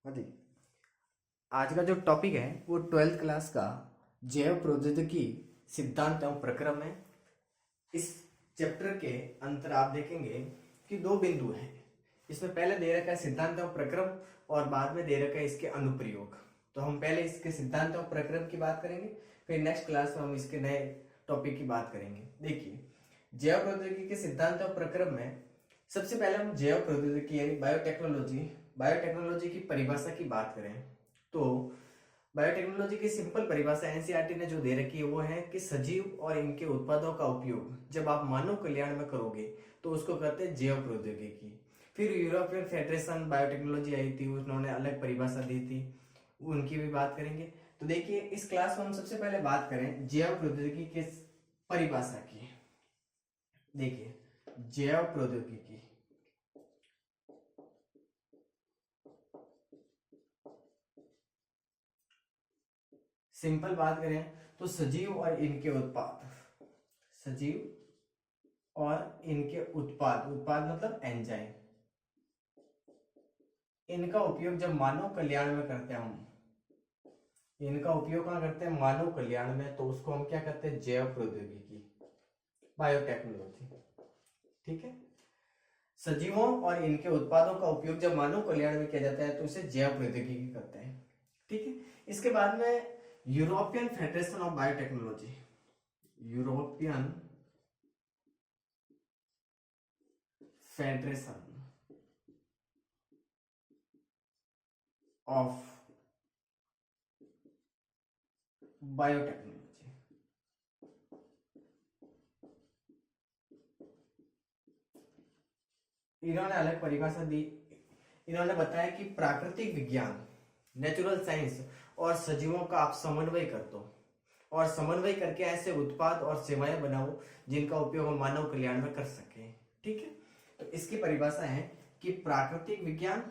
हाँ जी। आज का जो टॉपिक है वो 12th क्लास का जैव प्रौद्योगिकी सिद्धांत एवं प्रक्रम है। इस चैप्टर के अंतर आप देखेंगे कि दो बिंदु हैं। इसमें पहले दे रखा है सिद्धांत एवं प्रक्रम और बाद में दे रखा है इसके अनुप्रयोग। तो हम पहले इसके सिद्धांत एवं प्रक्रम की बात करेंगे, फिर नेक्स्ट क्लास में हम इसके नए टॉपिक की बात करेंगे। देखिए, जैव प्रौद्योगिकी के सिद्धांत एवं प्रक्रम में सबसे पहले हम जैव प्रौद्योगिकी यानी बायोटेक्नोलॉजी की परिभाषा की बात करें तो बायोटेक्नोलॉजी की सिंपल परिभाषा एनसीईआरटी ने जो दे रखी है वो है कि सजीव और इनके उत्पादों का उपयोग जब आप मानव कल्याण में करोगे तो उसको कहते हैं जैव प्रौद्योगिकी। फिर यूरोपियन फेडरेशन बायोटेक्नोलॉजी आई थी, उन्होंने अलग परिभाषा दी थी, उनकी भी बात करेंगे। तो देखिए, इस क्लास में हम सबसे पहले बात करें जैव प्रौद्योगिकी के परिभाषा की। देखिए, जैव प्रौद्योगिकी सिंपल बात करें तो सजीव और इनके उत्पाद मतलब एंजाइम, इनका उपयोग जब मानव कल्याण में करते हैं हम, इनका उपयोग कहाँ करते हैं? मानव कल्याण में, तो उसको हम क्या कहते हैं? जैव प्रौद्योगिकी, बायोटेक्नोलॉजी। ठीक है, सजीवों और इनके उत्पादों का उपयोग जब मानव कल्याण में किया जाता है तो उसे जैव प्रौद्योगिकी कहते हैं। ठीक है, इसके बाद में European federation of biotechnology, European federation of biotechnology, इन्होंने अलग परिभाषा दी। इन्होंने बताया कि प्राकृतिक विज्ञान, नेचुरल साइंस और सजीवों का आप समन्वय कर दो और समन्वय करके ऐसे उत्पाद और सेवाएं बनाओ जिनका उपयोग हम मानव कल्याण में कर सके। ठीक है, तो इसकी परिभाषा है कि प्राकृतिक विज्ञान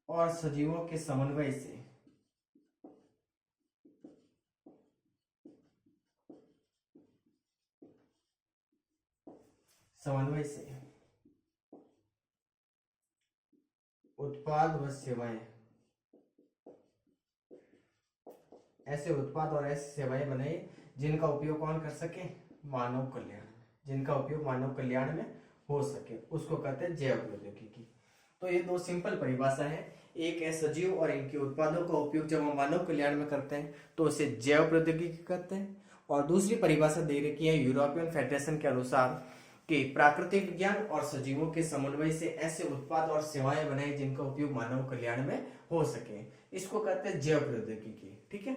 और सजीवों के समन्वय से उत्पाद व सेवाएं, ऐसे उत्पाद और ऐसी सेवाएं बनाए जिनका उपयोग कौन कर सके? मानव कल्याण, जिनका उपयोग मानव कल्याण में हो सके, उसको कहते हैं जैव प्रौद्योगिकी। तो ये दो सिंपल परिभाषा है, एक है सजीव और इनके उत्पादों का उपयोग जब हम मानव कल्याण में करते हैं तो उसे जैव प्रौद्योगिकी कहते हैं, और दूसरी परिभाषा दे रखी है यूरोपियन फेडरेशन के अनुसार कि प्राकृतिक विज्ञान और सजीवों के समन्वय से ऐसे उत्पाद और सेवाएं बनाए जिनका उपयोग मानव कल्याण में हो सके, इसको कहते हैं जैव प्रौद्योगिकी। ठीक है,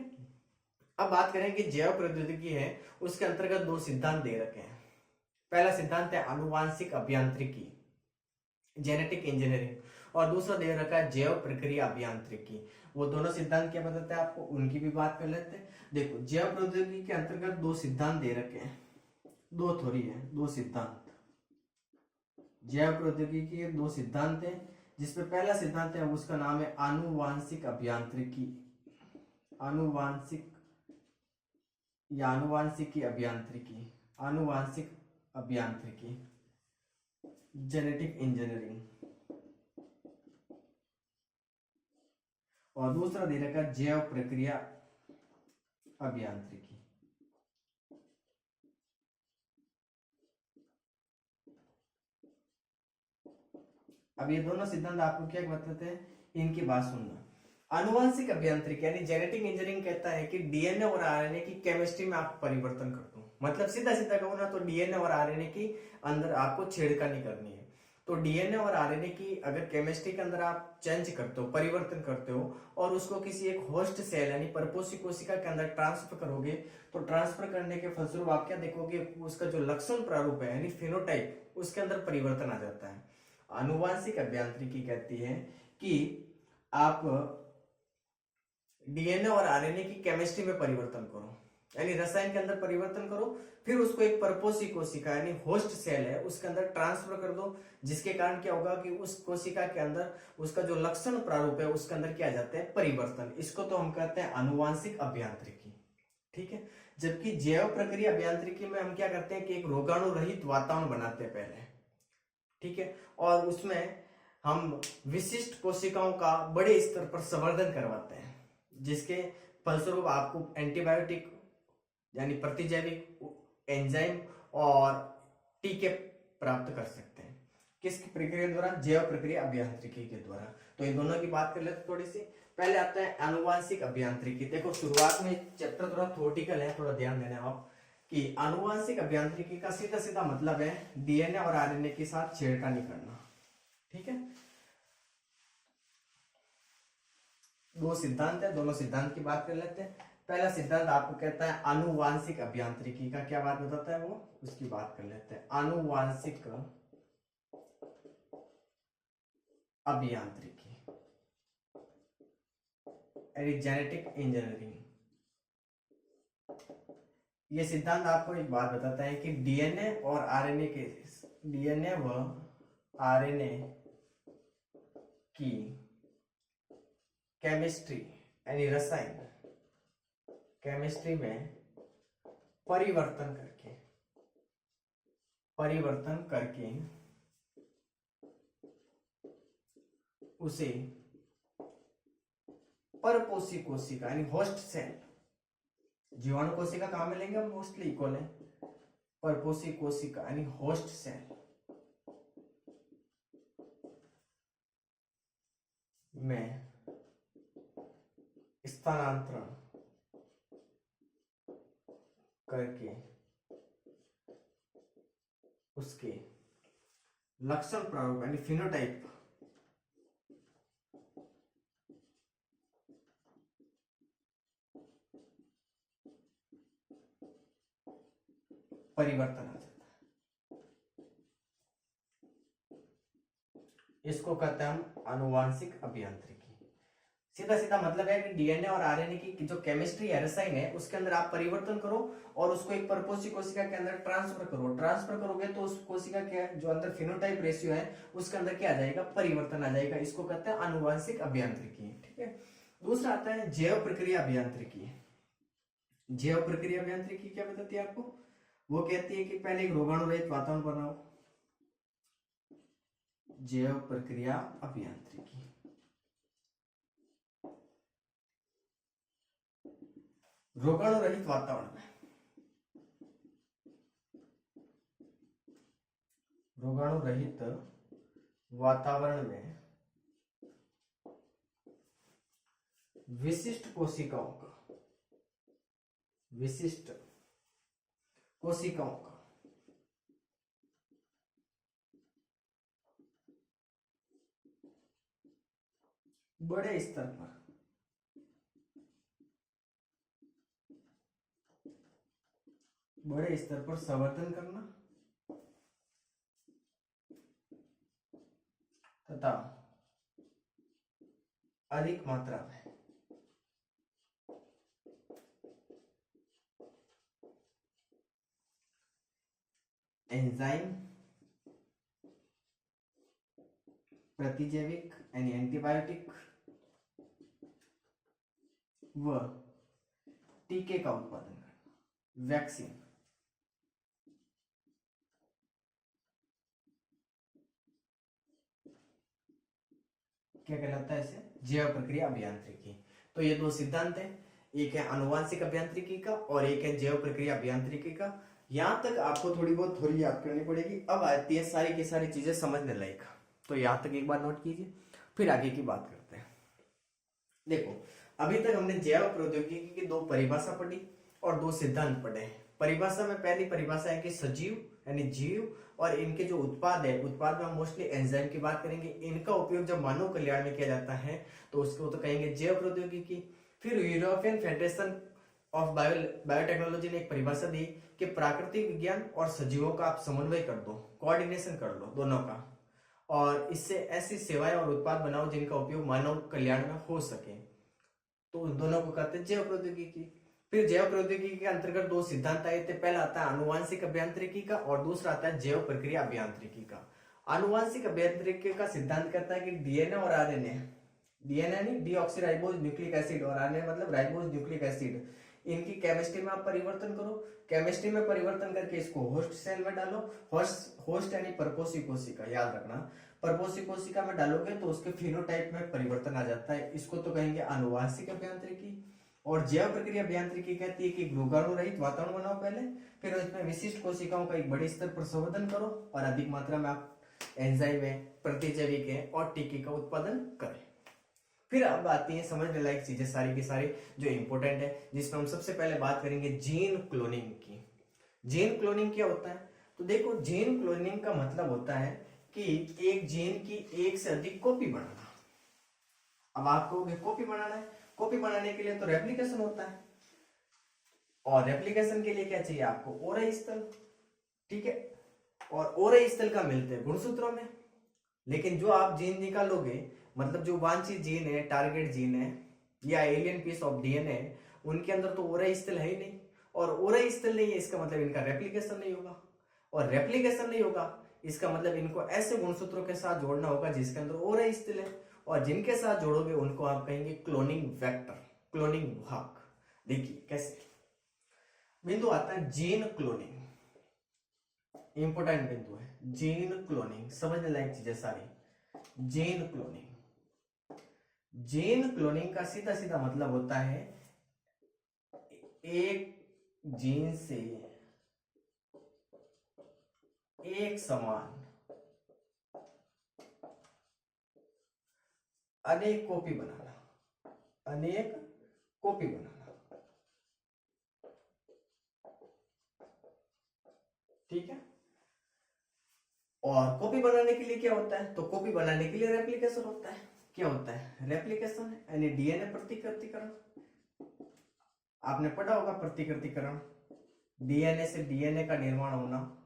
अब बात करें कि जैव प्रौद्योगिकी है उसके अंतर्गत दो सिद्धांत दे रखे हैं। पहला सिद्धांत है आनुवांशिक अभियांत्रिकी, जेनेटिक इंजीनियरिंग, और दूसरा दे रखा है जैव प्रक्रिया अभियांत्रिकी। वो दोनों सिद्धांत क्या बताते हैं आपको, उनकी भी बात कर लेते हैं। देखो, जैव प्रौद्योगिकी के अंतर्गत दो सिद्धांत दे रखे हैं, दो थोड़ी है, दो सिद्धांत। जैव प्रौद्योगिकी के दो सिद्धांत हैं, जिसमें पहला सिद्धांत है उसका नाम है आनुवांशिक अभियांत्रिकी, आनुवांशिक अभियांत्रिकी, जेनेटिक इंजीनियरिंग, और दूसरा दे रखा है जैव प्रक्रिया अभियांत्रिकी। अब ये दोनों सिद्धांत आपको क्या बताते हैं, इनकी बात सुनना। आनुवांशिक अभियांत्रिकी यानी जेनेटिक इंजीनियरिंग कहता है कि डीएनए और आरएनए की केमिस्ट्री में आप परिवर्तन कर दो, मतलब सीधा सीधा कहूँ ना तो डीएनए और आरएनए की अंदर आपको छेड़खानी करनी है। तो डीएनए और आरएनए की अगर केमिस्ट्री के अंदर आप चेंज करते हो, परिवर्तन करते हो, और उसको किसी एक होस्ट सेल यानी परपोषी कोशिका के अंदर ट्रांसफर करोगे, तो ट्रांसफर करने के फलस्वरूप आप क्या देखोगे, उसका जो लक्षण प्रारूप है यानी फिनोटाइप, उसके अंदर परिवर्तन आ जाता है। आनुवांशिक अभियांत्रिकी कहती है कि आप डीएनए और आरएनए की केमिस्ट्री में परिवर्तन करो, यानी रसायन के अंदर परिवर्तन करो, फिर उसको एक परपोषी कोशिका यानी होस्ट सेल है उसके अंदर ट्रांसफर कर दो, जिसके कारण क्या होगा कि उस कोशिका के अंदर उसका जो लक्षण प्रारूप है उसके अंदर क्या आ जाता है? परिवर्तन। इसको तो हम कहते हैं आनुवांशिक अभियांत्रिकी। ठीक है, जबकि जैव प्रक्रिया अभियांत्रिकी में हम क्या करते हैं कि एक रोगाणु रहित वातावरण बनाते हैं पहले, ठीक है, और उसमें हम विशिष्ट कोशिकाओं का बड़े स्तर पर संवर्धन करवाते हैं, जिसके फलस्वरूप आपको एंटीबायोटिक यानी प्रतिजैविक एंजाइम और टीके प्राप्त कर सकते हैं। किसकी प्रक्रिया द्वारा? जैव प्रक्रिया अभियांत्रिकी के द्वारा। तो इन दोनों की बात कर लेते थोड़ी सी। पहले आता है आनुवांशिक अभियांत्रिकी। देखो शुरुआत में चैप्टर थोड़ा थ्योरेटिकल है, थोड़ा ध्यान देना आप कि आनुवांशिक अभियांत्रिकी का सीधा सीधा मतलब है डीएनए और आरएनए के साथ छेड़खानी करना, ठीक है। दो सिद्धांत है, दोनों सिद्धांत की बात कर लेते हैं। पहला सिद्धांत आपको कहता है आनुवांशिक अभियांत्रिकी का, क्या बात बताता है वो, उसकी बात कर लेते हैं। आनुवांशिक अभियांत्रिकी यानी जेनेटिक इंजीनियरिंग। ये सिद्धांत आपको एक बात बताता है कि डीएनए और आरएनए के, डीएनए व आरएनए की केमिस्ट्री यानी रसायन केमिस्ट्री में परिवर्तन करके उसे परपोषी कोशिका यानी होस्ट सेल, जीवाणु कोशिका कहां मिलेंगे हम, मोस्टली इक्वल है, परपोषी कोशिका यानी होस्ट सेल में स्थानांतरण करके उसके लक्षण प्रारूप यानी फिनोटाइप परिवर्तन आ जाता है। इसको कहते हैं हम आनुवांशिक अभियांत्रिकी। सीधा सीधा मतलब है कि डीएनए और आरएनए की जो केमिस्ट्री है, रसायन है, उसके अंदर आप परिवर्तन करो और उसको एक परपोषी कोशिका के अंदर ट्रांसफर करो। ट्रांसफर करोगे तो उस कोशिका के जो अंदर फिनोटाइप रेशियो है उसके अंदर क्या आ जाएगा, परिवर्तन आ जाएगा। इसको कहते हैं आनुवांशिक अभियांत्रिकी, ठीक है। दूसरा आता है जैव प्रक्रिया अभियांत्रिकी। जैव प्रक्रिया अभियांत्रिकी क्या बताती है आपको? वो कहती है कि पहले एक रोगाणु रहित वातावरण बनाओ, जैव प्रक्रिया अभियांत्रिकी। रोगाणु रहित वातावरण में, रोगाणु रहित वातावरण में विशिष्ट कोशिकाओं का बड़े स्तर पर संवर्धन करना तथा अधिक मात्रा में एंजाइम, प्रतिजैविक यानी एंटीबायोटिक व टीके का उत्पादन करना, वैक्सीन। क्या कहलाता है इसे? जैव प्रक्रिया अभियांत्रिकी। तो ये दो सिद्धांत हैं, एक है आनुवांशिक अभियांत्रिकी का और एक है जैव प्रक्रिया अभियांत्रिकी का। यहां तक आपको थोड़ी बहुत थ्योरी याद करनी पड़ेगी। अब आती है सारी की सारी चीजें समझने लायक, तो यहां तक एक बार नोट कीजिए, फिर आगे की बात करते हैं। देखो अभी तक हमने जैव प्रौद्योगिकी की दो परिभाषा पढ़ी और दो सिद्धांत पढ़े। परिभाषा में पहली परिभाषा है कि सजीव यानी जीव और इनके जो उत्पाद है, उत्पाद में हम मोस्टली एंजाइम की बात करेंगे। इनका उपयोग जब मानव कल्याण में किया जाता है तो उसको तो कहेंगे जैव प्रौद्योगिकी। फिर यूरोपियन फेडरेशन ऑफ बायोटेक्नोलॉजी ने एक परिभाषा दी कि प्राकृतिक विज्ञान और सजीवों का आप समन्वय कर दो, कोऑर्डिनेशन कर लो दोनों का, और इससे ऐसी सेवाएं और उत्पाद बनाओ जिनका उपयोग मानव कल्याण में हो सके। तो उन दोनों को कहते हैं जैव प्रौद्योगिकी। फिर जैव प्रौद्योगिकी के अंतर्गत दो सिद्धांत आए थे। पहला आता है आनुवांशिक अभियांत्रिकी का और दूसरा आता है जैव प्रक्रिया अभियांत्रिकी का। आनुवांशिक अभियांत्रिकी का सिद्धांत कहता है कि डीएनए और आरएनए, डीएनए नहीं डीऑक्सीराइबोज न्यूक्लिक एसिड और आरएनए मतलब राइबोज न्यूक्लिक एसिड, इनकी केमिस्ट्री में आप परिवर्तन करो, केमिस्ट्री में परिवर्तन करके इसको होस्ट सेल में डालो, होस्ट यानी परपोषी कोशिका, याद रखना परपोषी कोशिका में डालोगे तो उसके फिनोटाइप में परिवर्तन आ जाता है। इसको तो कहेंगे अनुवांशिक अभियांत्रिकी। और जैव प्रक्रिया अभियांत्रिकी कहती है कि रोगाणु रहित वातावरण बनाओ पहले, फिर इसमें विशिष्ट कोशिकाओं का एक बड़े स्तर पर संवर्धन करो और अधिक मात्रा में आप एंजाइम है, प्रतिजैविक है और टीके का उत्पादन करें। फिर अब आती है समझने लायक चीजें सारी की सारी जो इंपॉर्टेंट है, जिसमें हम सबसे पहले बात करेंगे जीन क्लोनिंग की। जीन क्लोनिंग क्या होता है? तो देखो, जीन क्लोनिंग का मतलब होता है कि एक जीन की एक से अधिक कॉपी बनाना। अब आपको कॉपी बनाना है, कॉपी बनाने के लिए तो रेप्लिकेशन होता है, और रेप्लिकेशन के लिए क्या चाहिए आपको? ओरई स्थल, ठीक है। और ओरई स्थल का मिलते हैं गुणसूत्रों में। लेकिन जो आप जीन निकालोगे, मतलब जो वांछित जीन है, टारगेट जीन है या एलियन पीस ऑफ डीएनए, उनके अंदर तो ओरई स्थल है ही नहीं, और ओरई स्थल नहीं है इसका मतलब इनका रेप्लिकेशन नहीं होगा, और रेप्लिकेशन नहीं होगा इसका मतलब इनको ऐसे गुणसूत्रों के साथ जोड़ना होगा जिसके अंदर ओरई स्थल है, और जिनके साथ जोड़ोगे उनको आप कहेंगे क्लोनिंग वेक्टर, क्लोनिंग वाहक। देखिए कैसे बिंदु आता है जीन क्लोनिंग, इंपॉर्टेंट बिंदु है जीन क्लोनिंग, समझने लायक चीजें सारी। जीन क्लोनिंग, जीन क्लोनिंग का सीधा सीधा मतलब होता है एक जीन से एक समान अनेक कॉपी बनाना, अनेक कॉपी बनाना, ठीक है। और कॉपी बनाने के लिए क्या होता है? तो कॉपी बनाने के लिए रेप्लिकेशन होता है। क्या होता है? रेप्लिकेशन यानी डीएनए प्रतिकृतिकरण। आपने पढ़ा होगा प्रतिकृतिकरण, डीएनए से डीएनए का निर्माण होना,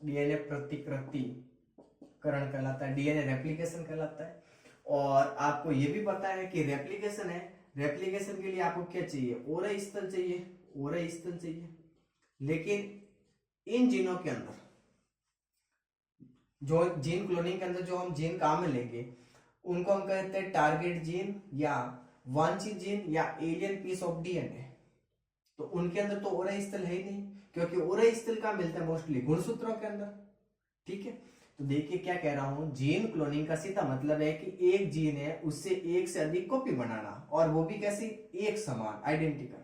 डीएनए प्रतिकृतिकरण कहलाता है, डीएनए रेप्लिकेशन कहलाता है। और आपको यह भी पता है कि रेप्लिकेशन है, रेप्लिकेशन के लिए आपको क्या चाहिए? ओरई स्थल चाहिए, ओरई स्थल चाहिए। लेकिन इन जीनों के अंदर, जो जीन क्लोनिंग के अंदर जो हम जीन काम में लेंगे उनको हम कहते हैं टारगेट जीन या वांछित जीन या एलियन पीस ऑफ डीएनए। तो उनके अंदर तो ओरई स्थल है ही नहीं, क्योंकि ओरई स्थल का मिलता है मोस्टली गुणसूत्रों के अंदर, ठीक है। तो देखिए क्या कह रहा हूं, जीन क्लोनिंग का सीधा मतलब है कि एक जीन है उससे एक से अधिक कॉपी बनाना, और वो भी कैसी? एक समान, आइडेंटिकल।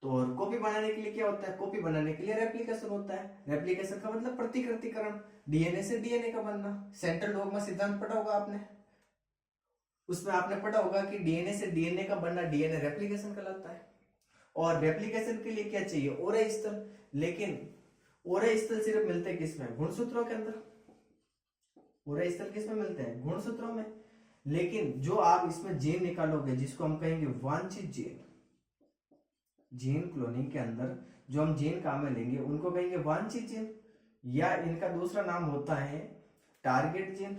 तो कॉपी बनाने के लिए क्या होता है? कॉपी बनाने के लिए रेप्लिकेशन होता है। रेप्लिकेशन का मतलब प्रतिकृतिकरण, डीएनए से डीएनए का बनना। सेंट्रल डॉग्मा सिद्धांत पढ़ा होगा आपने, उसमें आपने पढ़ा होगा कि डीएनए से डीएनए का बनना डीएनए रेप्लिकेशन कहलाता है। और रेप्लिकेशन के लिए क्या चाहिए? ओरई स्थल। लेकिन ओरई स्थल सिर्फ मिलते हैं किसमें? गुणसूत्रों के अंदर। ओरई स्थल किसमें मिलते हैं? गुणसूत्रों में। लेकिन जो आप इसमें जीन निकालोगे जिसको हम कहेंगे वांछित जीन, जीन क्लोनिंग के अंदर जो हम जीन काम में लेंगे उनको कहेंगे वांछित जीन, या इनका दूसरा नाम होता है टारगेट जीन,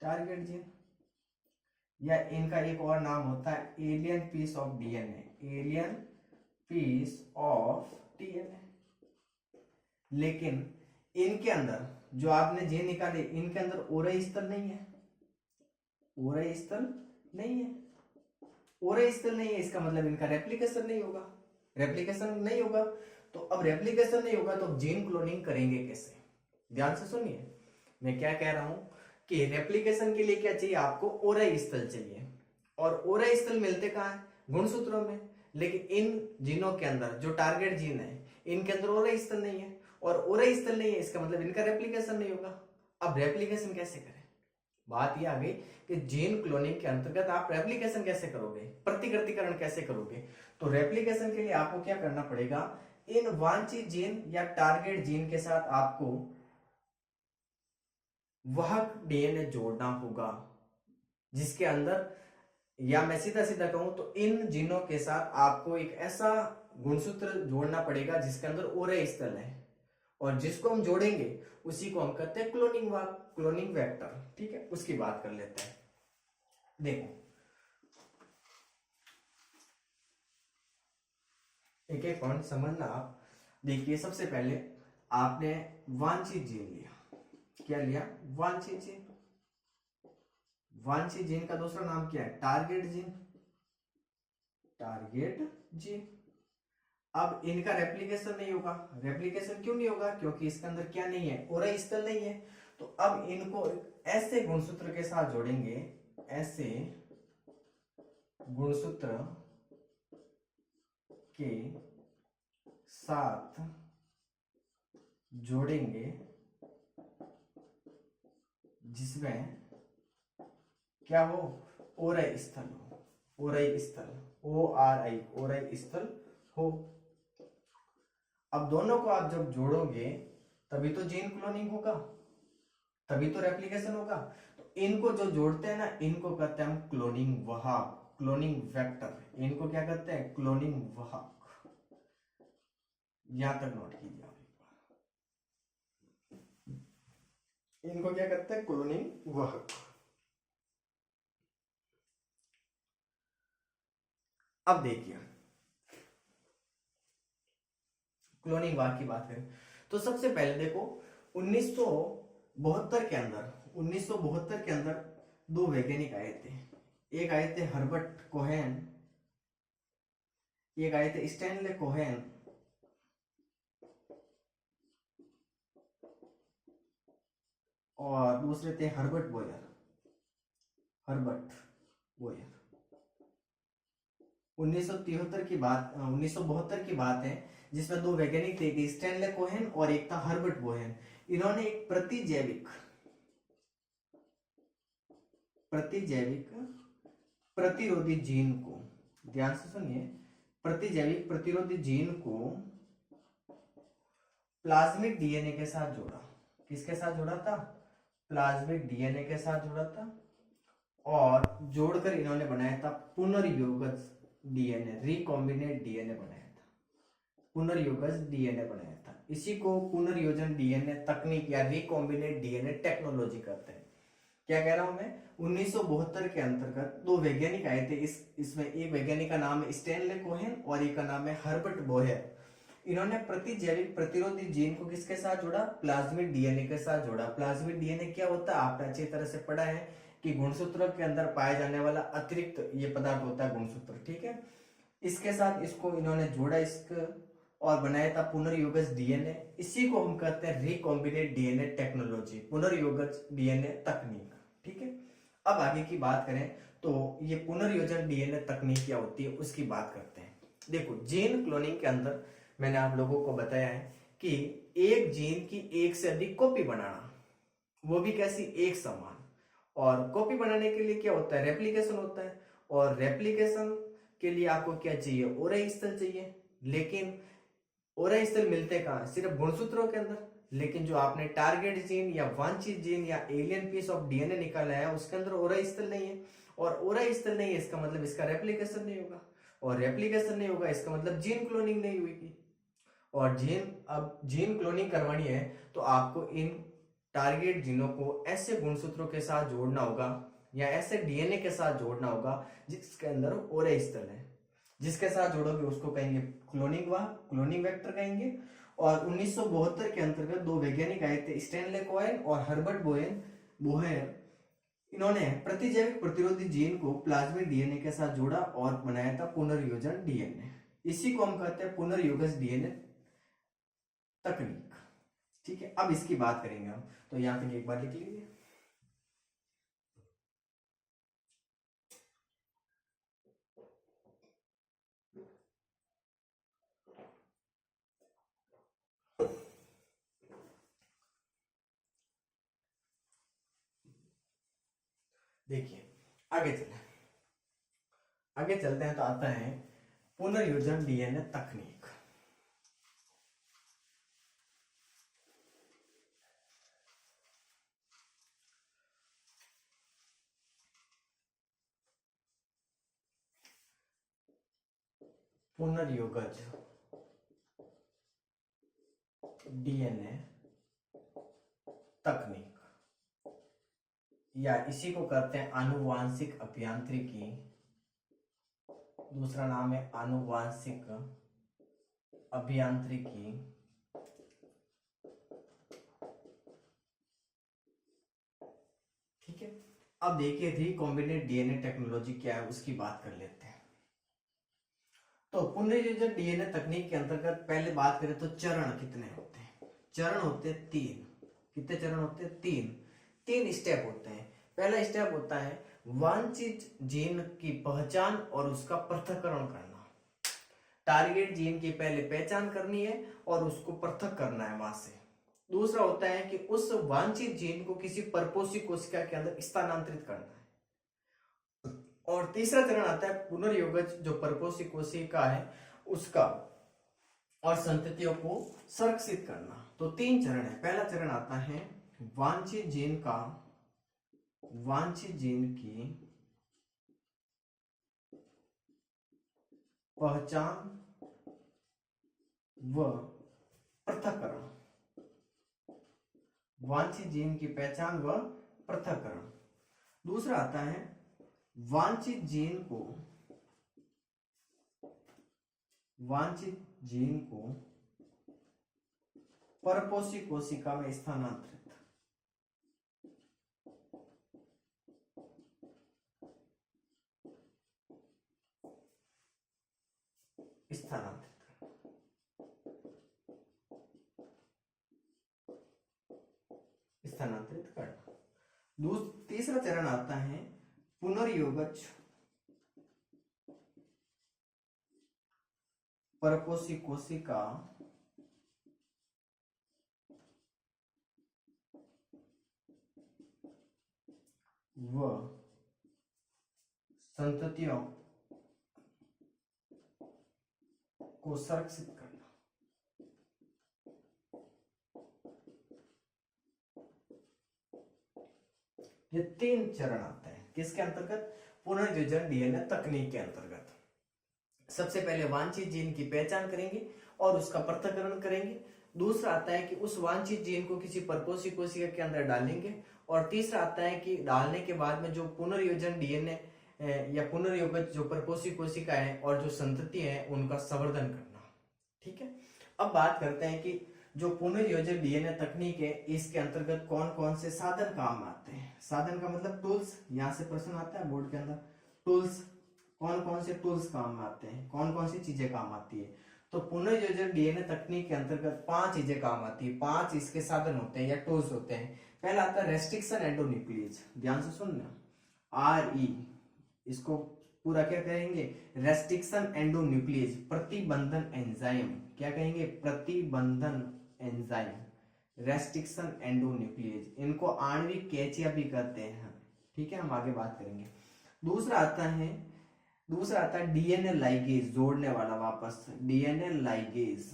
टारगेट जीन, या इनका एक और नाम होता है alien piece of DNA, alien piece of DNA. लेकिन इनके अंदर जो आपने जीन निकाले इनके अंदर ओरई स्थल नहीं है, ओरई स्थल नहीं है, ओरई स्थल नहीं है इसका मतलब इनका रेप्लिकेशन नहीं होगा, रेप्लिकेशन नहीं होगा। तो अब रेप्लिकेशन नहीं होगा तो जीन क्लोनिंग करेंगे कैसे? ध्यान से सुनिए मैं क्या कह रहा हूं कि रेप्लिकेशन के लिए क्या चाहिए आपको? ओरई स्थल चाहिए, और ओरई स्थल मिलते कहां है? गुणसूत्रों में। लेकिन इन जीनों के अंदर जो टारगेट जीन है इनके अंदर ओरई स्थल नहीं है, और ओरई स्थल नहीं है इसका मतलब इनका रेप्लिकेशन नहीं होगा। अब रेप्लिकेशन कैसे करें? बात यह आ गई कि जीन क्लोनिंग के अंतर्गत आप रेप्लिकेशन कैसे करोगे, प्रतिकृतिकरण कैसे करोगे? तो रेप्लिकेशन के लिए आपको क्या करना पड़ेगा? इन वांछित जीन या टारगेट जीन के साथ आपको वाहक डीएनए जोड़ना होगा, जिसके अंदर, या मैं सीधा सीधा कहूं तो इन जीनों के साथ आपको एक ऐसा गुणसूत्र जोड़ना पड़ेगा जिसके अंदर ओरई स्थल है, और जिसको हम जोड़ेंगे उसी को हम कहते हैं क्लोनिंग वाहक, क्लोनिंग वेक्टर, ठीक है। उसकी बात कर लेते हैं। देखो एक एक पॉइंट समझना आप। देखिए सबसे पहले आपने वांछित जीन लिया, क्या लिया? वांछित जीन। वांछित जीन का दूसरा नाम क्या है? Target gene, target gene. अब इनका रेप्लिकेशन नहीं होगा। रेप्लिकेशन क्यों नहीं होगा? क्योंकि इसके अंदर क्या नहीं है? ओरा स्थल नहीं है। तो अब इनको ऐसे गुणसूत्र के साथ जोड़ेंगे, ऐसे गुणसूत्र के साथ जोड़ेंगे जिसमें क्या हो? ओरई स्थल हो। ओरई स्थल, ORI, ओरई स्थल हो। अब दोनों को आप जब जोड़ोगे तभी तो जीन क्लोनिंग होगा, तभी तो रेप्लिकेशन होगा। तो इनको जो जोड़ते हैं ना, इनको कहते हैं हम क्लोनिंग वाहक, क्लोनिंग वेक्टर। इनको क्या कहते हैं? क्लोनिंग वाहक। यहां तक नोट कीजिए आप एक बार। इनको क्या कहते हैं? क्लोनिंग वाहक। अब देखिए, क्लोनिंग वाहक की बात करें तो सबसे पहले देखो 1972 के अंदर, 1972 के अंदर दो वैज्ञानिक आए थे। एक आए थे हर्बर्ट कोहेन, एक आए थे स्टैनले कोहेन, और दूसरे थे हर्बर्ट बोयर। हर्बर्ट बोयर 1973 की बात, 1972 की बात है, जिसमें दो वैज्ञानिक थे, एक स्टैनले कोहेन और एक था हर्बर्ट बोहेन। इन्होंने एक प्रतिजैविक प्रतिरोधी जीन को, ध्यान से सुनिए, प्रतिजैविक प्रतिरोधी जीन को प्लाज्मिक डीएनए के साथ जोड़ा। किसके साथ जोड़ा था? प्लाज्मिक डीएनए के साथ जोड़ा था, और जोड़कर इन्होंने बनाया था पुनर्योगज डीएनए, रिकॉम्बिनेट डीएनए बनाया था। पुनर्योगज डीएनए बनाया था। इसी को पुनर्योजन डीएनए तकनीक या रिकॉम्बिनेट डीएनए टेक्नोलॉजी कहते हैं। क्या कह रहा हूं मैं? 1972 के अंतर्गत दो वैज्ञानिक आए थे। इसमें एक वैज्ञानिक का नाम है स्टैनले कोहेन और एक का नाम है हर्बर्ट बोयर। इन्होंने प्रतिजैविक प्रतिरोधी जीन को किसके साथ जोड़ा? प्लाज्मिक डीएनए के साथ जोड़ा। प्लाज्मिक डीएनए क्या होता है? आपने अच्छी तरह से पढ़ा है कि गुणसूत्रों के अंदर पाए जाने वाला अतिरिक्त ये पदार्थ होता है गुणसूत्र, ठीक है। इसके साथ इसको इन्होंने जोड़ा इसको और बनाया था पुनर्योगज डीएनए। इसी को हम कहते हैं रिकॉम्बिनेट डीएनए टेक्नोलॉजी, पुनर्योगज डीएनए तकनीक, ठीक है। अब आगे की बात करें तो ये पुनर्योजन डीएनए तकनीक क्या होती है उसकी बात करते हैं। देखो, जीन क्लोनिंग के अंदर मैंने आप लोगों को बताया है कि एक जीन की एक से अधिक कॉपी बनाना, वो भी कैसी? एक समान। और कॉपी बनाने के लिए क्या होता है? रेप्लिकेशन होता है। और रेप्लिकेशन के लिए आपको क्या चाहिए? ओरई स्थल चाहिए। लेकिन ओरई स्थल मिलते कहाँ? सिर्फ गुणसूत्रों के अंदर। लेकिन जो आपने टारगेट जीन या वांछित जीन या एलियन पीस ऑफ डीएनए निकाला है उसके अंदर ओरई स्थल नहीं है। और ओरई स्थल नहीं है इसका मतलब इसका रेप्लिकेशन नहीं होगा, और रेप्लिकेशन नहीं होगा इसका मतलब जीन क्लोनिंग नहीं हुई। और अब जीन क्लोनिंग करवानी है तो आपको इन टारगेट जीनों को ऐसे गुणसूत्रों के साथ जोड़ना होगा या ऐसे डीएनए के साथ जोड़ना होगा जिसके अंदर ओरई स्थल है। जिसके साथ जोड़ोगे उसको कहेंगे क्लोनिंग वेक्टर कहेंगे। और 1972 के अंतर्गत दो वैज्ञानिक आए थे, स्टैनले कोहेन और हर्बर्ट बोहेर। इन्होंने प्रतिजैविक प्रतिरोधी जीन को प्लाज्मिक डीएनए के साथ जोड़ा और बनाया था पुनर्योजन डीएनए। इसी को हम कहते हैं पुनर्योगज डीएनए तकनीक, ठीक है। अब इसकी बात करेंगे हम, तो यहां तक एक बार लिख लीजिए। देखिए, आगे चलते हैं तो आता है पुनर्योजन डीएनए तकनीक। पुनर्योगज डीएनए तकनीक, या इसी को कहते हैं आनुवांशिक अभियांत्रिकी। दूसरा नाम है आनुवांशिक अभियांत्रिकी। ठीक है। अब देखिए रिकॉम्बिनेट डीएनए टेक्नोलॉजी क्या है उसकी बात कर लेते हैं। तो पुनर्योजन डीएनए तकनीक के अंतर्गत पहले बात करें तो चरण कितने होते हैं? चरण होते हैं 3। कितने चरण होते हैं? 3। 3 स्टेप होते हैं। पहला स्टेप होता है वांछित जीन की पहचान और उसका पृथक्करण करना। टारगेट जीन की पहले पहचान करनी है और उसको पृथक करना है वहां से। दूसरा होता है कि उस वांछित जीन को किसी परपोषी कोशिका के अंदर स्थानांतरित करना है। और तीसरा चरण आता है पुनर्योगज, जो परपोषी कोशिका है उसका और संततियों को संरक्षित करना। तो 3 चरण है। पहला चरण आता है वांछित जीन की पहचान व पृथक्करण। वांछित जीन की पहचान व पृथक्करण। दूसरा आता है वांछित जीन को परपोषी कोशिका में स्थानांतरित। स्थानांतरित करना। तीसरा चरण आता है पुनर्योगज परपोषी कोशिका व संततियों को संरक्षित करना। ये 3 चरण आते हैं किसके अंतर्गत? पुनर्योजन डीएनए तकनीक के अंतर्गत। सबसे पहले वांछित जीन की पहचान करेंगे और उसका पृथक्करण करेंगे। दूसरा आता है कि उस वांछित जीन को किसी परपोषी कोशिका के अंदर डालेंगे। और तीसरा आता है कि डालने के बाद में जो पुनर्योजन डीएनए या पुनर्योगज जो परपोषी कोशिका है और जो संतति है उनका संवर्धन करना। ठीक है। अब बात करते हैं कि जो पुनर्योजन डीएनए तकनीक है इसके अंतर्गत कौन कौन से साधन काम आते हैं। साधन का मतलब टूल्स। यहां से प्रश्न आता है बोर्ड के अंदर, टूल्स कौन कौन से टूल्स काम आते हैं, कौन कौन सी चीजें काम आती है। तो पुनर्योजन डीएनए तकनीक के अंतर्गत 5 चीजें काम आती है। 5 इसके साधन होते हैं या टूल्स होते हैं। पहला आता है रेस्ट्रिक्शन एंडोन्यूक्लियेज। ध्यान से सुनना, RE, इसको पूरा क्या कहेंगे? रेस्ट्रिक्शन एंडोन्यूक्लियेज, प्रतिबंधन एंजाइम। क्या कहेंगे? प्रतिबंधन एंजाइम, रेस्ट्रिक्शन एंडोन्यूक्लियेज। इनको आणविक कैचिया भी कहते हैं। ठीक है, हम आगे बात करेंगे। दूसरा आता है डीएनए लाइगेज, जोड़ने वाला वापस डीएनए लाइगेज।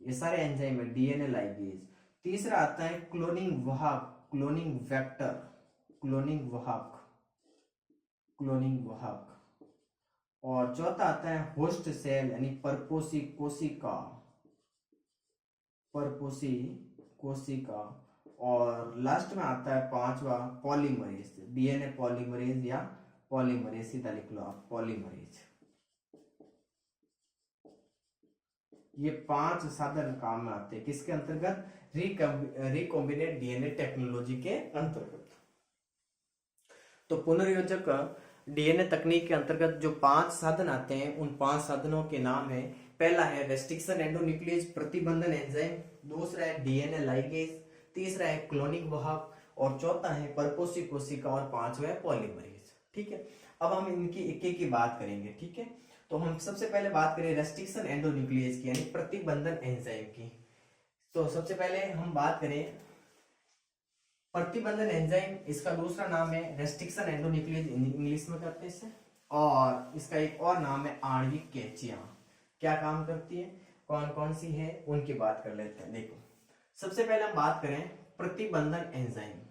ये सारे एंजाइम है डीएनए लाइगेज। तीसरा आता है क्लोनिंग वाहक, क्लोनिंग वेक्टर, क्लोनिंग वाहक। और चौथा आता है होस्ट सेल यानी परपोषी कोशिका। और लास्ट में आता है 5वां पॉलीमरेज, डीएनए पॉलीमरेज या पॉलीमरेज, सीधा लिख लो आप पॉलीमरेज। ये 5 साधन काम में आते हैं किसके अंतर्गत? रिकॉम्बिनेट डीएनए टेक्नोलॉजी के अंतर्गत। तो पुनर्योजक डीएनए तकनीक के अंतर्गत जो 5 साधन आते हैं उन 5 साधनों के नाम है। पहला है रेस्ट्रिक्शन एंडोन्यूक्लियेज, प्रतिबंधन एंजाइम। दूसरा है डीएनए लाइगेज। तीसरा है क्लोनिंग वाहक। और चौथा है परपोषी कोशिका। और 5वां है पॉलीमरेज। ठीक है, अब हम इनकी एक की बात करेंगे। ठीक है, तो हम सबसे पहले बात करें रेस्ट्रिक्शन एंडोन्यूक्लियेज की यानी प्रतिबंधन एंजाइम की। तो सबसे पहले हम बात करें प्रतिबंधन एंजाइम, इसका दूसरा नाम है रेस्ट्रिक्शन एंडोन्यूक्लियेज, इंग्लिश में करते हैं इसे। और इसका एक और नाम है आणविक कैचिया। क्या काम करती है, कौन कौन सी है, उनकी बात कर लेते हैं। देखो, सबसे पहले हम बात करें प्रतिबंधन एंजाइम।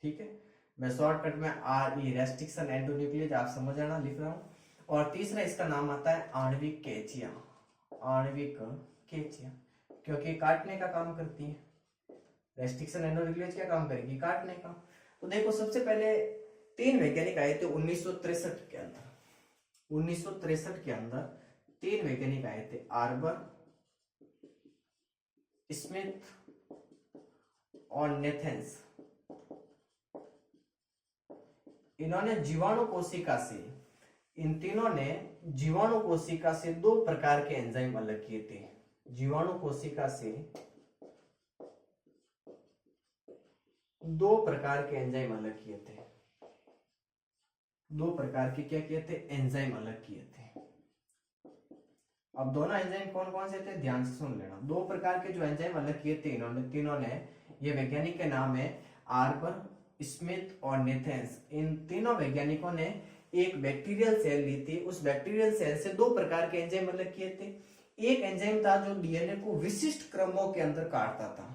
ठीक है, मैं शॉर्टकट में RE रेस्ट्रिक्शन एंडोन्यूक्लियेज आप समझ आना लिख रहा हूं। और तीसरा इसका नाम आता है आणविक कैचिया, क्योंकि काटने का काम करती है। रेस्ट्रिक्शन एंडोन्यूक्लियेज क्या काम करेगी? काटने का। तो देखो, सबसे पहले 3 वैज्ञानिक आए थे 1963 के अंदर। 1963 के अंदर 3 वैज्ञानिक आए थे, आर्बर, स्मिथ और नेथेंस, इन्होंने जीवाणु कोशिका से, इन तीनों ने जीवाणु कोशिका से दो प्रकार के एंजाइम अलग किए थे। जीवाणु कोशिका से दो प्रकार के एंजाइम अलग किए थे। दो प्रकार के क्या किए थे? एंजाइम अलग किए थे। अब दोनों एंजाइम कौन कौन से थे? ध्यान से सुन लेना। दो प्रकार के जो एंजाइम अलग किए थे इन्होंने, तीनों ने, ये वैज्ञानिक के नाम है आर्बर, स्मिथ और नेथेंस। इन तीनों वैज्ञानिकों ने एक बैक्टीरियल सेल ली थी। उस बैक्टीरियल सेल से दो प्रकार के एंजाइम अलग किए थे। एक एंजाइम था जो डीएनए को विशिष्ट क्रमों के अंदर काटता था।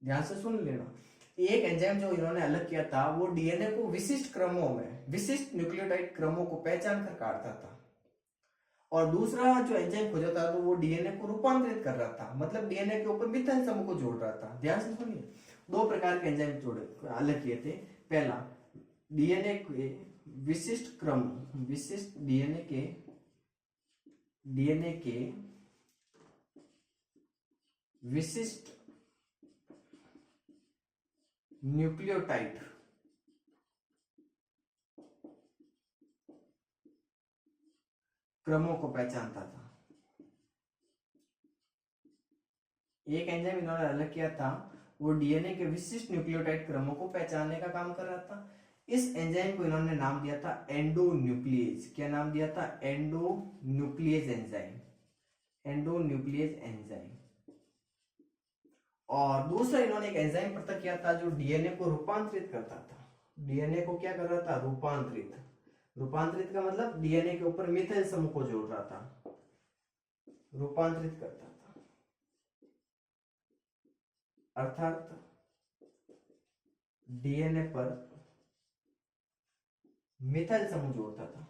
ध्यान से सुन लेना। एक एंजाइम जो इन्होंने अलग किया था वो डीएनए को विशिष्ट क्रमों में, विशिष्ट न्यूक्लियोटाइड क्रमों को पहचान कर काटता था। और दूसरा जो एंजाइम खोजा था तो वो डीएनए को रूपांतरित कर रहा था, मतलब डीएनए के ऊपर मिथाइल समूह को जोड़ रहा था। ध्यान से सुनिए, दो प्रकार के एंजाइम जोड़े अलग किए थे। पहला, डीएनए के विशिष्ट क्रम, विशिष्ट डीएनए के विशिष्ट न्यूक्लियोटाइड क्रमों को पहचानता था। एक एंजाइम इन्होंने अलग किया था, वो डीएनए के विशिष्ट न्यूक्लियोटाइड क्रमों को पहचानने का काम कर रहा था। इस एंजाइम को इन्होंने नाम दिया था एंडोन्यूक्लिएज। क्या नाम दिया था? Endonuclease enzyme, endonuclease enzyme. और दूसरा इन्होंने एक एंजाइम पृथक किया था जो डीएनए को रूपांतरित करता था। डीएनए को क्या कर रहा था? रूपांतरित। रूपांतरित का मतलब डीएनए के ऊपर मिथाइल समूह को जोड़ रहा था, रूपांतरित करता था, अर्थात डीएनए पर मिथाइल समूह जोड़ता था।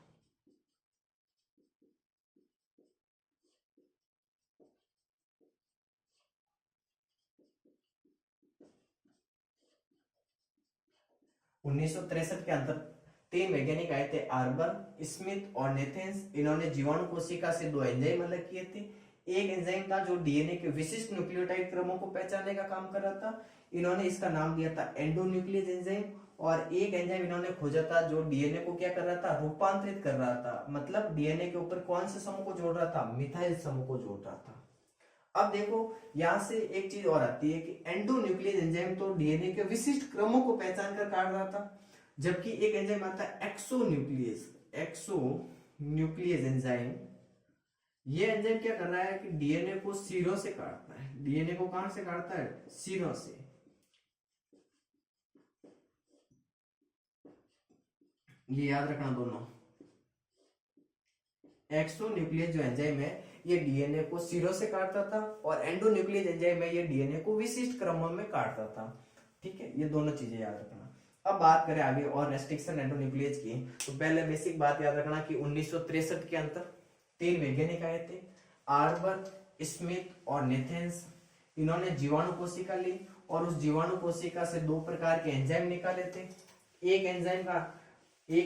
उन्नीस के अंदर तीन वैज्ञानिक आए थे, आर्बर, स्मिथ और नेथेंस। इन्होंने जीवाणु कोशिका से दो एंजाइम अलग किए थे। एक एंजाइम था जो डीएनए के विशिष्ट न्यूक्लियोटाइड क्रमों को पहचानने का काम कर रहा था। इन्होंने इसका नाम दिया था एंडोन्यूक्लियस एंजाइम। और एक एंजाइम इन्होंने खोजा था जो डीएनए को क्या कर रहा था? रूपांतरित कर रहा था, मतलब डीएनए के ऊपर कौन से समूह को जोड़ रहा था? मिथाइल समूह को जोड़ रहा था। अब देखो यहां से एक चीज और आती है कि एंडोन्यूक्लियस एंजाइम तो डीएनए के विशिष्ट क्रमों को पहचान कर काट रहा था, जबकि एक एंजाइम आता है एक्सोन्यूक्लियस, एक्सोन्यूक्लियस एंजाइम। ये एंजाइम क्या कर रहा है कि डीएनए को सिरों से काटता है। डीएनए को कहां से काटता है? सिरों से। ये याद रखना दोनों। एक्सोन्यूक्लियस जो एंजाइम है ये डीएनए को सिरों से काटता था, और एंडोन्यूक्लियस एंजाइम है ये डीएनए को विशिष्ट क्रमों में काटता था। ठीक है, ये दोनों चीजें याद रखना। अब बात करें आगे और रेस्ट्रिक्शन एंडोन्यूक्लियस की, तो पहले बेसिक बात याद रखना कि 1963 के अंदर तीन वैज्ञानिक आए थे, आर्बर, स्मिथ और नेथेंस। इन्होंने जीवाणु कोशिका ली और उस जीवाणु कोशिका से दो प्रकार के एंजाइम निकाले थे। एक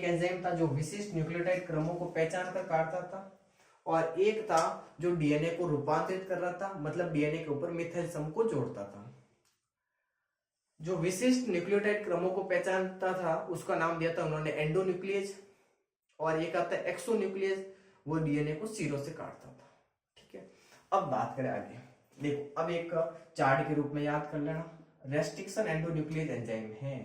एंजाइम था जो विशिष्ट न्यूक्लियोटाइड क्रमों को पहचान कर काटता था, और एक था जो डीएनए को रूपांतरित कर रहा था, मतलब डीएनए के ऊपर मिथाइल समूह को जोड़ता था। जो विशिष्ट न्यूक्लियोटाइड क्रमों को पहचानता था उसका नाम दिया था उन्होंने एंडोन्यूक्लियस, और एक आता है एक्सोन्यूक्लियस, वो डीएनए को सिरों से काटता था। ठीक है, अब बात करें आगे। देखो अब एक चार्ट के रूप में याद कर लेना, रेस्ट्रिक्शन एंडोन्यूक्लियस एंजाइम है।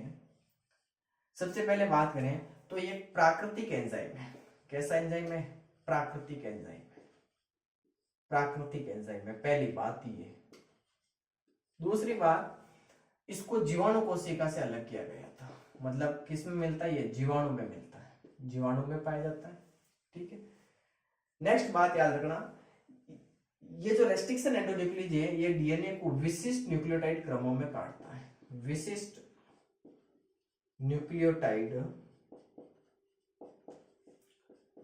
सबसे पहले बात करें तो ये प्राकृतिक एंजाइम है। कैसा एंजाइम है? प्राकृतिक एंजाइम है। प्राकृतिक एंजाइम है, पहली बात ये। दूसरी बात, इसको जीवाणु कोशिका से अलग किया गया था, मतलब किस में मिलता है? ये जीवाणु में मिलता है, जीवाणु में पाया जाता है। ठीक है, नेक्स्ट बात याद रखना, ये जो रेस्ट्रिक्शन एंडोन्यूक्लियस है ये डीएनए को विशिष्ट न्यूक्लियोटाइड क्रमों में काटता है। विशिष्ट न्यूक्लियोटाइड,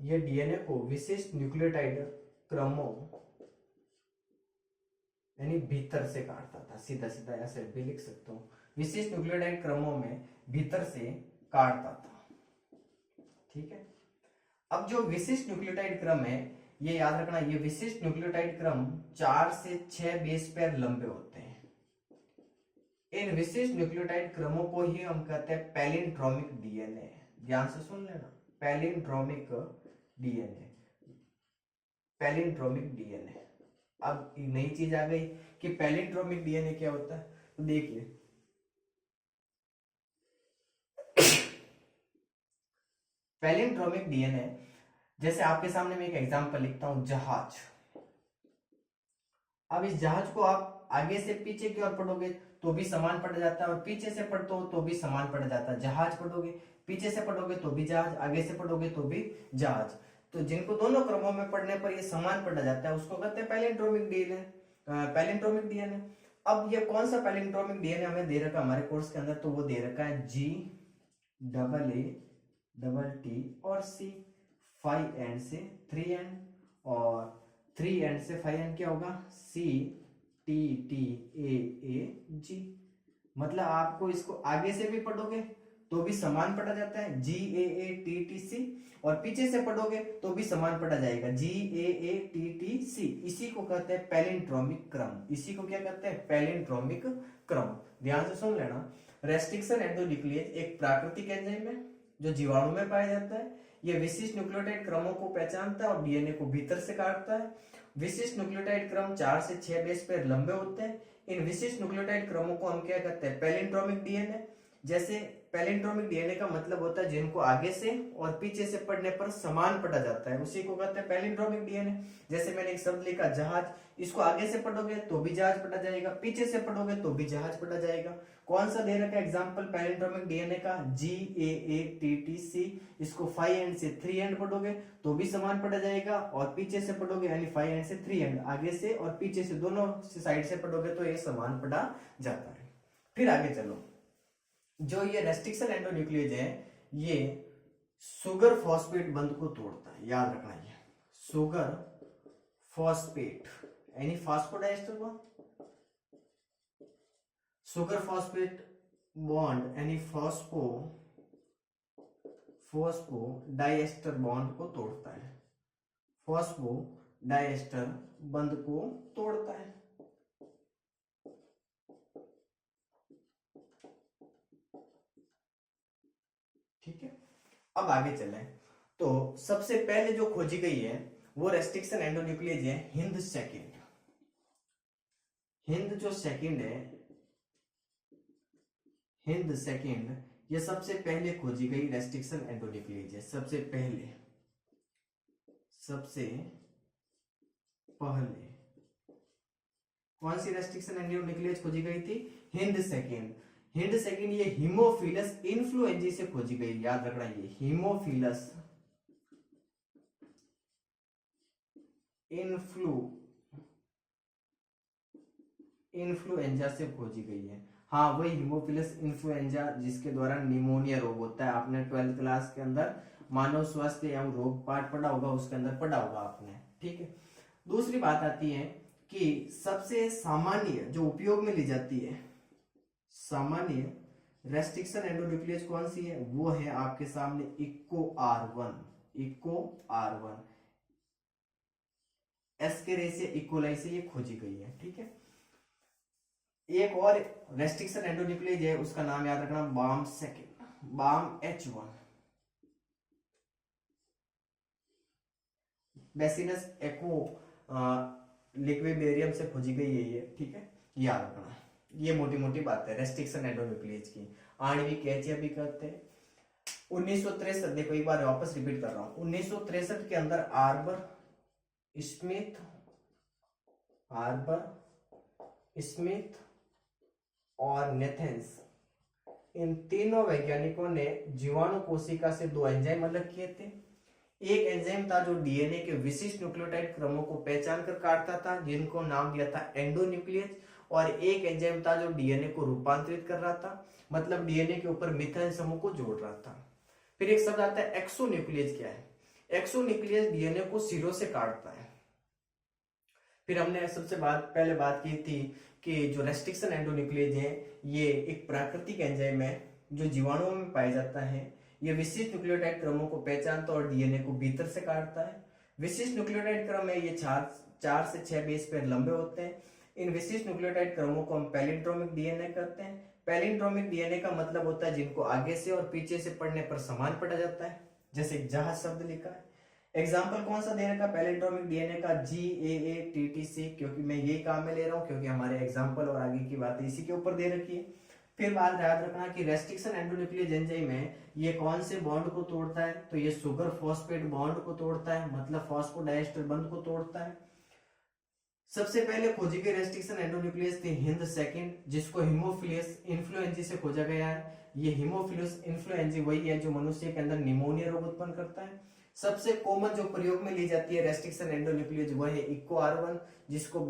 ये डीएनए को विशिष्ट न्यूक्लियोटाइड क्रमों यानी भीतर से काटता था। सीधा सीधा ऐसे भी लिख सकता हूं, विशिष्ट न्यूक्लियोटाइड क्रमों में भीतर से काटता था। ठीक है, अब जो विशिष्ट न्यूक्लियोटाइड क्रम है ये याद रखना, ये विशिष्ट न्यूक्लियोटाइड क्रम 4 से 6 बेस पेयर लंबे होते हैं। इन विशिष्ट न्यूक्लियोटाइड क्रमों को ही हम कहते हैं पैलिंड्रोमिक डीएनए। ध्यान से सुन लेना, पैलिंड्रोमिक डीएनए, पैलिंड्रोमिक डीएनए। अब एक नई चीज आ गई कि पैलिंड्रोमिक डीएनए क्या होता है, तो देखिए पैलिंड्रोमिक डीएनए, जैसे आपके सामने मैं एक एग्जांपल लिखता हूं, जहाज। अब इस जहाज को आप आगे से पीछे की ओर पढ़ोगे तो भी समान पड़ जाता है, और पीछे से पढ़ते हो तो भी समान पड़ जाता है। जहाज पढ़ोगे, पीछे से पढ़ोगे तो भी जहाज, आगे से पढ़ोगे तो भी जहाज। तो जिनको दोनों क्रमों में पढ़ने पर ये समान पढ़ा जाता है उसको कहते हैं पैलिंड्रोमिक डीएनए, पैलिंड्रोमिक डीएनए। अब ये कौन सा पैलिंड्रोमिक डीएनए हमें दे रखा है हमारे कोर्स के अंदर, तो वो दे रखा है GAAT और C, 5 एंड से 3 एंड, और 3 एंड से 5 एंड क्या होगा, CTTAAG। मतलब आपको इसको आगे से भी पढ़ोगे तो भी समान पढ़ा जाता है GAATTC, और पीछे से पढ़ोगे तो भी समान पढ़ा जाएगा GAATTC। इसी को कहते हैं पैलिंड्रोमिक क्रम। इसी को क्या कहते हैं, पैलिंड्रोमिक क्रम। ध्यान से सुन लेना, रेस्ट्रिक्शन एंडोन्यूक्लियेज एक प्राकृतिक एंजाइम है जो जीवाणु में पाया जाता है। यह विशिष्ट न्यूक्लियोटाइड क्रमों को पहचानता है और डीएनए को भीतर से काटता है। विशिष्ट न्यूक्लियोटाइड क्रम 4 से 6 बेस पेयर लंबे होते हैं। इन विशिष्ट न्यूक्लियोटाइड क्रमों को हम क्या कहते हैं, पैलिंड्रोमिक डीएनए। जैसे पैलिंड्रोमिक डीएनए का मतलब होता है जिनको आगे से और पीछे से पढ़ने पर समान पढ़ा जाता है, उसी को कहते हैं पैलिंड्रोमिक डीएनए। जैसे मैंने एक शब्द लिखा जहाज, इसको आगे से पढ़ोगे तो भी जहाज पढ़ा जाएगा, पीछे से पढ़ोगे तो भी जहाज पढ़ा जाएगा। कौन सा दे रखा है एग्जांपल पैलिंड्रोमिक डीएनए का, GAATTC। इसको 5 एंड से 3 एंड पढ़ोगे तो भी समान पढ़ा जाएगा, और पीछे से पढ़ोगे यानी 5 एंड से 3 एंड, आगे से और पीछे से दोनों साइड से पढ़ोगे तो ये समान पढ़ा जाता है। फिर आगे चलो, जो ये रेस्ट्रिक्शन एंडोन्यूक्लियेज है ये सुगर फॉस्फेट बंध को तोड़ता है। याद रखना, ये सुगर फॉस्फेट यानी फास्फोडाइएस्टर बॉन्ड, सुगर फॉस्फेट बॉन्ड यानी फॉस्फोडाइएस्टर बॉन्ड को तोड़ता है, फॉस्फोडाइएस्टर बंध को तोड़ता है। ठीक है, अब आगे चलें तो सबसे पहले जो खोजी गई है वो रेस्ट्रिक्शन एंडोन्यूक्लियेज है हिंद सेकंड। हिंद जो सेकंड है, हिंद सेकंड, ये सबसे पहले खोजी गई रेस्ट्रिक्शन एंडोन्यूक्लियेज है। सबसे पहले कौन सी रेस्ट्रिक्शन एंडोन्यूक्लियेज खोजी गई थी, हिंद सेकंड। हिंद सेकंड ये हीमोफिलस इन्फ्लुएंजाe से खोजी गई। याद रखना, ये हीमोफिलस इन्फ्लुएंजा से खोजी गई है। हाँ, वही हीमोफिलस इन्फ्लुएंजा जिसके द्वारा निमोनिया रोग होता है। आपने 12th क्लास के अंदर मानव स्वास्थ्य एवं रोग पाठ पढ़ा होगा, उसके अंदर पढ़ा होगा आपने। ठीक है, दूसरी बात आती है कि सबसे सामान्य जो उपयोग में ली जाती है सामान्य रेस्ट्रिक्शन एंडोन्यूक्लियेज कौन सी है, वो है आपके सामने इको R1 एस्केरेसिया इकोलाई से ये खोजी गई है। ठीक है, एक और रेस्ट्रिक्शन एंडोन्यूक्लियेज है, उसका नाम याद रखना, बाम H1 बेसिनस एको लिक्विबेरियम से खोजी गई है ये। ठीक है, याद रखना, ये मोटी मोटी बात है रेस्ट्रिक्शन एंडोन्यूक्लियेज की। आणविक कैंचिया भी कहते हैं। 1963, देखो एक बार वापस रिपीट कर रहा हूं, 1963 के अंदर आर्बर स्मिथ और नेथेंस, इन तीनों वैज्ञानिकों ने जीवाणु कोशिका से 2 एंजाइम अलग किए थे। एक एंजाइम था जो डीएनए के विशिष्ट न्यूक्लियोटाइड क्रमों को पहचान कर काटता था, जिनको नाम दिया था एंडोन्यूक्लियेज। और एक एंजाइम था जो डीएनए को रूपांतरित कर रहा था, मतलब डीएनए के ऊपर मिथाइल समूह को जोड़ रहा था। फिर एक शब्द आता है एक्सोन्यूक्लियेज। क्या है एक्सोन्यूक्लियेज? डीएनए को सिरों से काटता है। फिर हमने सबसे पहले बात की थी कि जो रेस्ट्रिक्शन एंडोन्यूक्लियेज है ये एक प्राकृतिक एंजाइम है जो जीवाणुओं में पाया जाता है। ये विशिष्ट न्यूक्लियोटाइड क्रमों को पहचानता और डीएनए को भीतर से काटता है। विशिष्ट न्यूक्लियोटाइड क्रम है ये 4 से 6 बेस पेयर लंबे होते हैं। इन विशिष्ट न्यूक्लियोटाइड क्रमों को हम पैलिंड्रोमिक डीएनए कहते हैं। पैलिंड्रोमिक डीएनए का मतलब होता है जिनको आगे से और पीछे से पढ़ने पर समान पढ़ा जाता है, जैसे जहाज शब्द लिखा है। एग्जाम्पल कौन सा दे रखा है पैलिंड्रोमिक डीएनए का? GAATTC, क्योंकि मैं यही काम में ले रहा हूँ, क्योंकि हमारे एग्जाम्पल और आगे की बातें इसी के ऊपर दे रखी है। फिर बात याद रखना कि रेस्ट्रिक्शन एंडोन्यूक्लियस एंजाइम है, ये कौन से बॉन्ड को तोड़ता है? तो ये सुगर फॉस्फेट बॉन्ड को तोड़ता है, मतलब फॉस्फोडाइएस्टर बंध को तोड़ता है। सबसे पहले खोजी गई रेस्ट्रिक्शन एंडोन्यूक्लियस थी हिंद सेकंड, जिसको हीमोफिलस इन्फ्लुएंजा से खोजा गया है। ये हीमोफिलस इन्फ्लुएंजा वही है जो मनुष्य के अंदर निमोनिया रोग उत्पन्न करता है। सबसे कॉमन जो प्रयोग में ली जाती है रेस्ट्रिक्शन एंडोन्यूक्लियस वह है इको R1, जिसको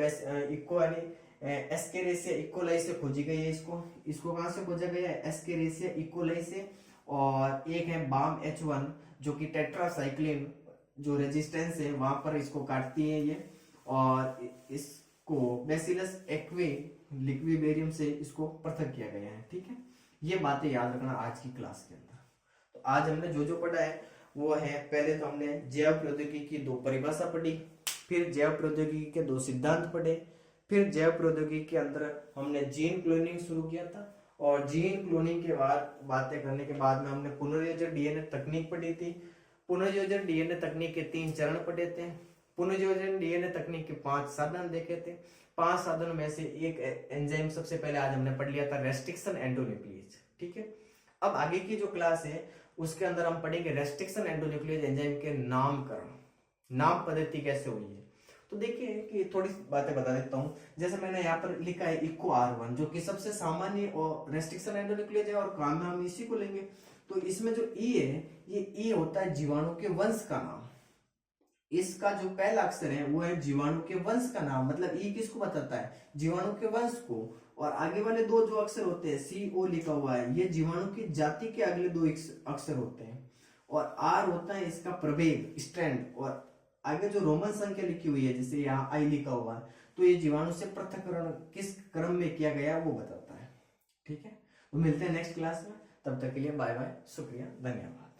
इको यानी एस्केरेसिया इकोलाई से खोजी गई है। इसको कहां से खोजा गया है? एस्केरेसिया इकोलाई से। और एक है बाम H1 जो कि टेट्रासाइक्लिन जो रेजिस्टेंस है वहां पर इसको काटती है ये, और इसको बैसिलस एक्वे लिक्विबेरियम से इसको पृथक किया गया है। ठीक है, ये बातें याद रखना आज की क्लास के अंदर। तो आज हमने जो पढ़ा है वो है, पहले तो हमने जैव प्रौद्योगिकी की 2 परिभाषा पढ़ी, फिर जैव प्रौद्योगिकी के 2 सिद्धांत पढ़े, फिर जैव प्रौद्योगिकी के अंदर हमने जीन क्लोनिंग शुरू किया था, और जीन क्लोनिंग के बाद बातें करने के बाद में हमने पुनर्योजन डीएनए तकनीक पढ़ी थी। पुनर्योजन डीएनए तकनीक के 3 चरण पढ़े थे। पुनर्योजन डीएनए तकनीक के 5 साधन देखे थे। 5 साधनों में से एक एंजाइम सबसे पहले आज हमने पढ़ लिया था, रेस्ट्रिक्शन एंडोन्यूक्लियस। ठीक है, अब आगे की जो क्लास है उसके अंदर हम पढ़ेंगे रेस्ट्रिक्शन एंडोन्यूक्लियस एंजाइम के नामकरण, नाम पद्धति कैसे हुई है। तो देखिए कि थोड़ी बातें बता देता हूं। जैसे मैंने यहाँ पर लिखा है इको R1 जो कि सबसे सामान्य और रेस्ट्रिक्शन एंडोन्यूक्लियस है, और काम में हम इसी को लेंगे। तो इसमें जो ई है, ये ई होता है जीवाणु के वंश का नाम। इसका जो पहला अक्षर है वो है जीवाणु के वंश का नाम, मतलब ई किसको बताता है? जीवाणु के वंश को। और आगे वाले 2 जो अक्षर होते हैं CO लिखा हुआ है, ये जीवाणु की जाति के अगले 2 अक्षर होते हैं। और R होता है इसका प्रभेद, स्ट्रैंड। और आगे जो रोमन संख्या लिखी हुई है, जैसे यहाँ I लिखा हुआ है, तो ये जीवाणु से पृथक्करण किस क्रम में किया गया वो बताता है। ठीक है, तो मिलते हैं नेक्स्ट क्लास में, तब तक के लिए बाय बाय, शुक्रिया, धन्यवाद।